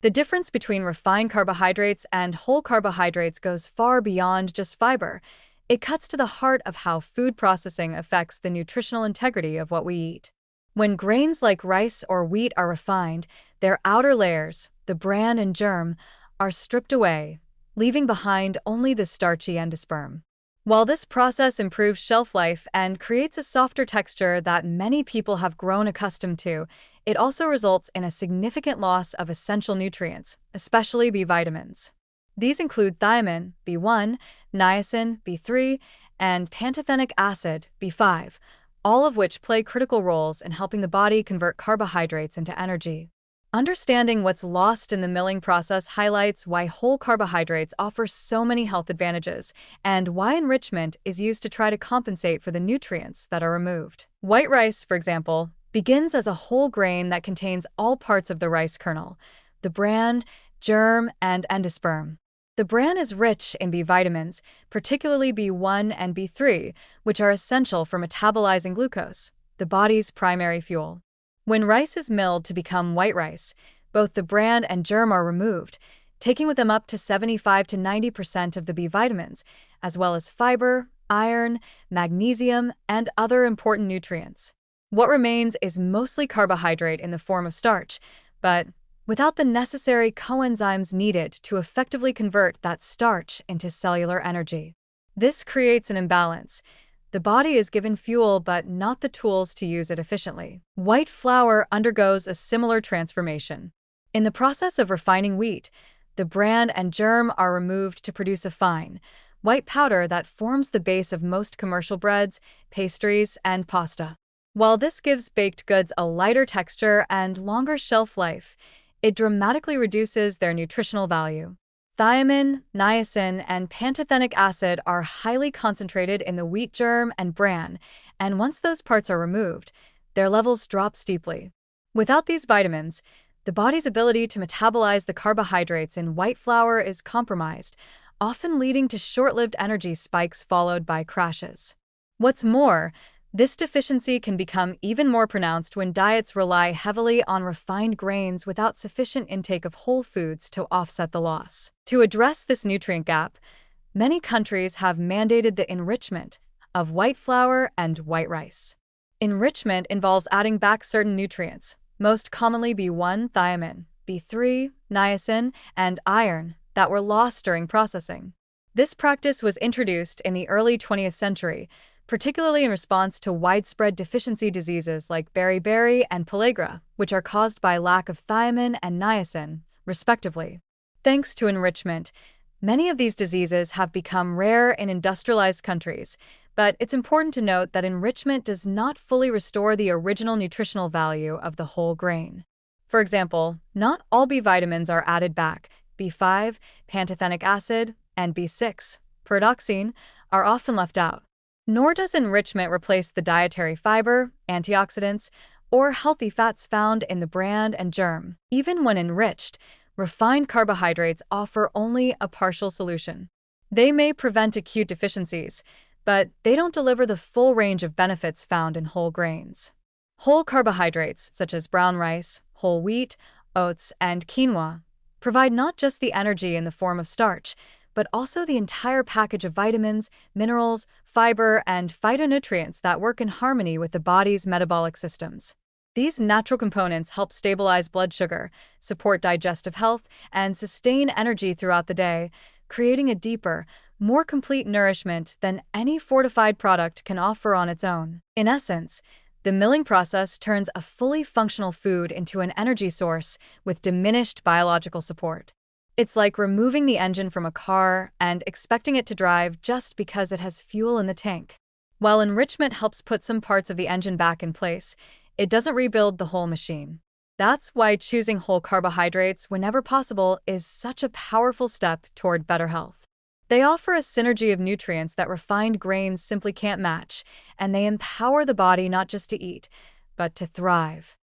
The difference between refined carbohydrates and whole carbohydrates goes far beyond just fiber. It cuts to the heart of how food processing affects the nutritional integrity of what we eat. When grains like rice or wheat are refined, their outer layers, the bran and germ, are stripped away, leaving behind only the starchy endosperm. While this process improves shelf life and creates a softer texture that many people have grown accustomed to, it also results in a significant loss of essential nutrients, especially B vitamins. These include thiamine, B1, niacin, B3, and pantothenic acid, B5, all of which play critical roles in helping the body convert carbohydrates into energy. Understanding what's lost in the milling process highlights why whole carbohydrates offer so many health advantages and why enrichment is used to try to compensate for the nutrients that are removed. White rice, for example, begins as a whole grain that contains all parts of the rice kernel, the bran, germ, and endosperm. The bran is rich in B vitamins, particularly B1 and B3, which are essential for metabolizing glucose, the body's primary fuel. When rice is milled to become white rice, both the bran and germ are removed, taking with them up to 75 to 90% of the B vitamins, as well as fiber, iron, magnesium, and other important nutrients. What remains is mostly carbohydrate in the form of starch, but without the necessary coenzymes needed to effectively convert that starch into cellular energy. This creates an imbalance. The body is given fuel but not the tools to use it efficiently. White flour undergoes a similar transformation. In the process of refining wheat, the bran and germ are removed to produce a fine, white powder that forms the base of most commercial breads, pastries, and pasta. While this gives baked goods a lighter texture and longer shelf life, it dramatically reduces their nutritional value. Thiamine, niacin, and pantothenic acid are highly concentrated in the wheat germ and bran, and once those parts are removed, their levels drop steeply. Without these vitamins, the body's ability to metabolize the carbohydrates in white flour is compromised, often leading to short-lived energy spikes followed by crashes. What's more, this deficiency can become even more pronounced when diets rely heavily on refined grains without sufficient intake of whole foods to offset the loss. To address this nutrient gap, many countries have mandated the enrichment of white flour and white rice. Enrichment involves adding back certain nutrients, most commonly B1, thiamine, B3, niacin, and iron, that were lost during processing. This practice was introduced in the early 20th century, particularly in response to widespread deficiency diseases like beriberi and pellagra, which are caused by lack of thiamine and niacin, respectively. Thanks to enrichment, many of these diseases have become rare in industrialized countries, but it's important to note that enrichment does not fully restore the original nutritional value of the whole grain. For example, not all B vitamins are added back. B5, pantothenic acid, and B6, pyridoxine, are often left out. Nor does enrichment replace the dietary fiber, antioxidants, or healthy fats found in the bran and germ. Even when enriched, refined carbohydrates offer only a partial solution. They may prevent acute deficiencies, but they don't deliver the full range of benefits found in whole grains. Whole carbohydrates, such as brown rice, whole wheat, oats, and quinoa, provide not just the energy in the form of starch, but also the entire package of vitamins, minerals, fiber, and phytonutrients that work in harmony with the body's metabolic systems. These natural components help stabilize blood sugar, support digestive health, and sustain energy throughout the day, creating a deeper, more complete nourishment than any fortified product can offer on its own. In essence, the milling process turns a fully functional food into an energy source with diminished biological support. It's like removing the engine from a car and expecting it to drive just because it has fuel in the tank. While enrichment helps put some parts of the engine back in place, it doesn't rebuild the whole machine. That's why choosing whole carbohydrates whenever possible is such a powerful step toward better health. They offer a synergy of nutrients that refined grains simply can't match, and they empower the body not just to eat, but to thrive.